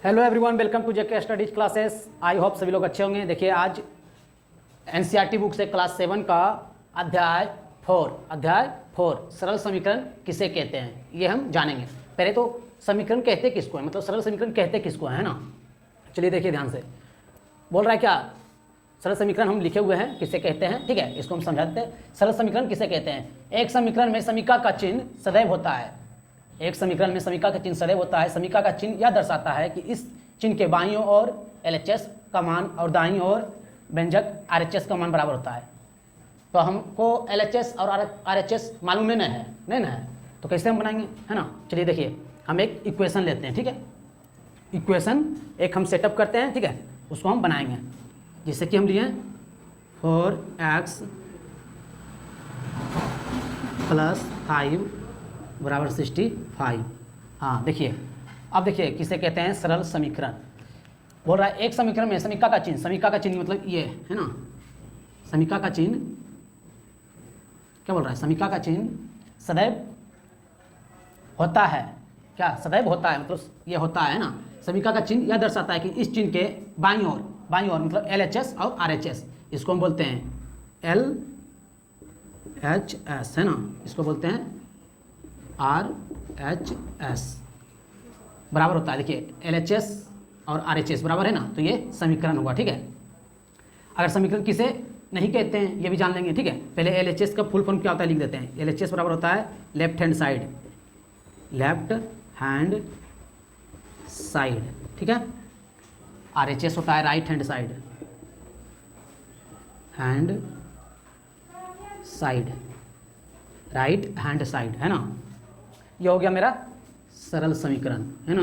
Hello everyone, welcome to JK studies classes. I hope सभी लोग अच्छे होंगे। देखिए आज एनसीईआरटी बुक से क्लास 7 का अध्याय 4 सरल समीकरण किसे कहते हैं ये हम जानेंगे। पहले तो समीकरण कहते किसको है, मतलब सरल समीकरण कहते किसको है ना। चलिए देखिए ध्यान से, बोल रहा है क्या, सरल समीकरण हम लिखे हुए हैं किसे कहते हैं। ठीक है, इसको हम समझाते हैं। सरल समीकरण किसे कहते हैं? एक समीकरण में समीका का चिन्ह सदैव होता है। एक समीकरण में समीका का चिन्ह सदैव होता है। समीका का चिन्ह यह दर्शाता है कि इस चिन्ह के बाईं ओर LHS का मान और दाईं ओर व्यंजक RHS का मान बराबर होता है। तो हमको LHS और RHS मालूम नहीं है, तो कैसे हम बनाएंगे, है ना। चलिए देखिए, हम एक इक्वेशन लेते हैं। ठीक है, इक्वेशन एक हम सेटअप करते हैं। ठीक है, उसको हम बनाएंगे। जैसे कि हम लिए 4x + 5 बराबर 65। हाँ देखिए, अब देखिए किसे कहते हैं सरल समीकरण। बोल रहा है एक समीकरण में समीका का चिन्ह मतलब ये है ना। समीका का चिन्ह क्या बोल रहा है? समीका का चिन्ह सदैव होता है। क्या सदैव होता है? मतलब ये होता है ना। समीका का चिन्ह यह दर्शाता है कि इस चिन्ह के बाईं ओर मतलब LHS और RHS, इसको हम बोलते हैं LHS, है ना। इसको बोलते हैं RHS बराबर होता है। देखिए LHS और RHS बराबर है ना, तो ये समीकरण होगा। ठीक है, अगर समीकरण किसे नहीं कहते हैं ये भी जान लेंगे। ठीक है, पहले LHS का फुल फॉर्म क्या होता है लिख देते हैं। LHS बराबर होता है लेफ्ट हैंड साइड। ठीक है, RHS होता है राइट हैंड साइड, है ना। ये हो गया मेरा सरल समीकरण, है ना,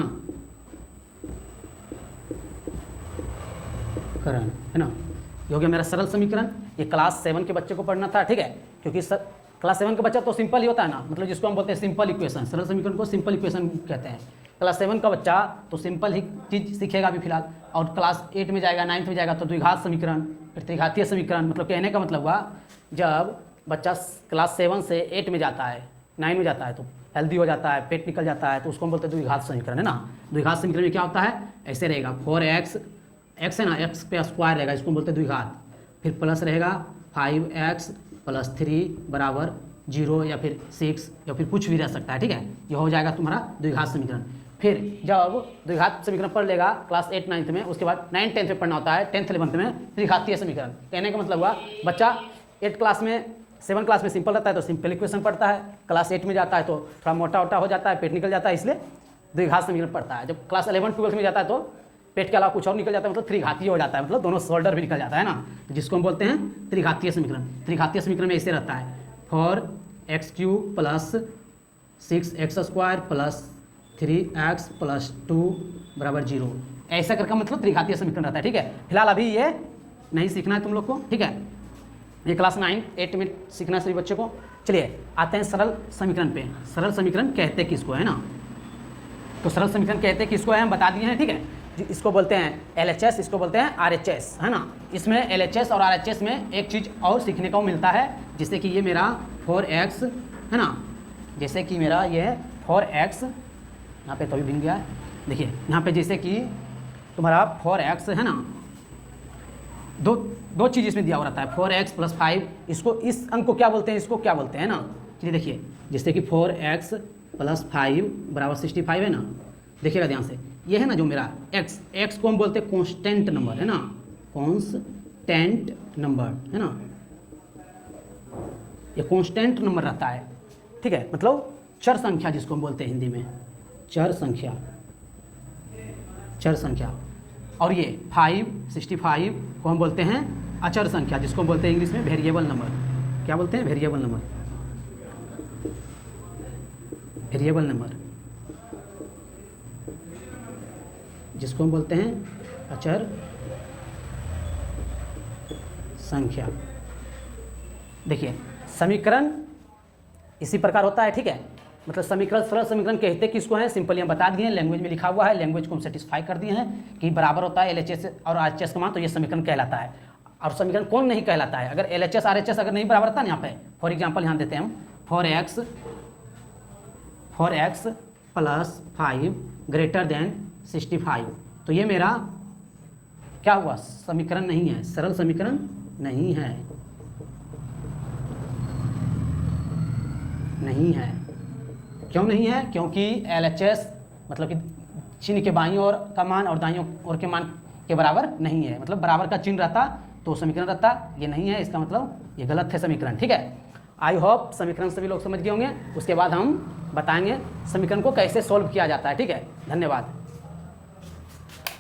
है ना। ये हो गया मेरा सरल समीकरण। ये क्लास 7 के बच्चे को पढ़ना था। ठीक है, क्योंकि क्लास 7 का बच्चा तो सिंपल ही होता है ना, मतलब जिसको हम बोलते हैं सिंपल इक्वेशन। सरल समीकरण को सिंपल इक्वेशन कहते हैं। क्लास 7 का बच्चा तो सिंपल ही चीज़ सीखेगा अभी फिलहाल, और क्लास 8 में जाएगा, 9th में जाएगा तो द्विघात समीकरण, फिर त्रिघातीय समीकरण। मतलब कहने का मतलब हुआ, जब बच्चा क्लास 7 से 8 में जाता है, 9 में जाता है, तो हेल्दी हो जाता है, पेट निकल जाता है, तो उसको हम बोलते हैं द्विघात समीकरण, है ना। द्विघात समीकरण में क्या होता है, ऐसे रहेगा 4x है ना, x पे स्क्वायर रहेगा, इसको हम बोलते हैं द्विघात। फिर प्लस रहेगा 5x + 3 बराबर 0 या फिर 6 या फिर कुछ भी रह सकता है। ठीक है, ये हो जाएगा तुम्हारा द्विघात समीकरण। फिर जब द्विघात समीकरण पढ़ लेगा क्लास 8 9th में, उसके बाद 9th 10th में पढ़ना होता है, 10th 11th में त्रिघातीय समीकरण। कहने का मतलब हुआ, बच्चा 7 क्लास में सिंपल रहता है तो सिंपल इक्वेशन पढ़ता है, क्लास 8 में जाता है तो थोड़ा मोटा हो जाता है, पेट निकल जाता है, इसलिए द्विघात समीकरण पढ़ता है। जब क्लास 11 12 में जाता है तो पेट के अलावा कुछ और निकल जाता है, मतलब त्रिघातीय हो जाता है, मतलब दोनों शोल्डर भी निकल जाता है ना, जिसको हम बोलते हैं त्रिघातीय समीकरण। त्रिघातीय समीकरण में ऐसे रहता है 4x³ + 6x² + 3x + 2 बराबर 0। ऐसा करके मतलब त्रिघातीय समीकरण रहता है। ठीक है, फिलहाल अभी ये नहीं सीखना है तुम लोग को। ठीक है, ये क्लास 9 8 में सीखना है सभी बच्चों को। चलिए आते हैं सरल समीकरण पे। सरल समीकरण कहते किसको है ना, तो सरल समीकरण कहते किसको है हम बता दिए हैं। ठीक है, इसको बोलते हैं LHS, इसको बोलते हैं RHS, है ना। इसमें LHS और RHS में एक चीज़ और सीखने को मिलता है, जैसे कि ये मेरा 4x है ना, जैसे कि मेरा ये 4x यहाँ पे तो अभी भिन्न गया है। देखिए यहाँ पे जैसे कि तुम्हारा 4x है ना, दो चीज़ इसमें दिया हुआ रहता है, 4x + 5। इसको, इस अंक को क्या बोलते हैं, इसको क्या बोलते हैं ना। चलिए देखिए, जैसे कि 4x + 5 बराबर 65 है ना। देखिएगा ध्यान से, ये है ना जो मेरा x को हम बोलते हैं कांस्टेंट नंबर, है ना, कांस्टेंट नंबर, है ना। ये कांस्टेंट नंबर रहता है। ठीक है, मतलब चर संख्या जिसको हम बोलते हैं हिंदी में, चर संख्या। और ये 65 को हम बोलते हैं अचर संख्या, जिसको हम बोलते हैं इंग्लिश में वेरिएबल नंबर। क्या बोलते हैं? वेरिएबल नंबर, जिसको हम बोलते हैं अचर संख्या। देखिए समीकरण इसी प्रकार होता है। ठीक है, मतलब सरल समीकरण कहते किसको हैं, सिंपली हम बता दिए हैं, लैंग्वेज में लिखा हुआ है, लैंग्वेज को हम सेटिस्फाई कर दिए हैं कि बराबर होता है LHS और RHS का मान, तो ये समीकरण कहलाता है। और समीकरण कौन नहीं कहलाता है? अगर LHS RHS अगर नहीं बराबर था ना, यहाँ पे फॉर एग्जाम्पल यहाँ देते हैं हम 4x + 5 > 65, तो ये मेरा क्या हुआ, समीकरण नहीं है, सरल समीकरण नहीं है, नहीं है। क्यों नहीं है? क्योंकि LHS मतलब कि चिन्ह के बाईं ओर का मान और दाईं ओर के मान के बराबर नहीं है, मतलब बराबर का चिन्ह रहता तो समीकरण रहता, ये नहीं है, इसका मतलब ये गलत है समीकरण। ठीक है, आई होप समीकरण सभी लोग समझ गए होंगे। उसके बाद हम बताएंगे समीकरण को कैसे सॉल्व किया जाता है। ठीक है, धन्यवाद।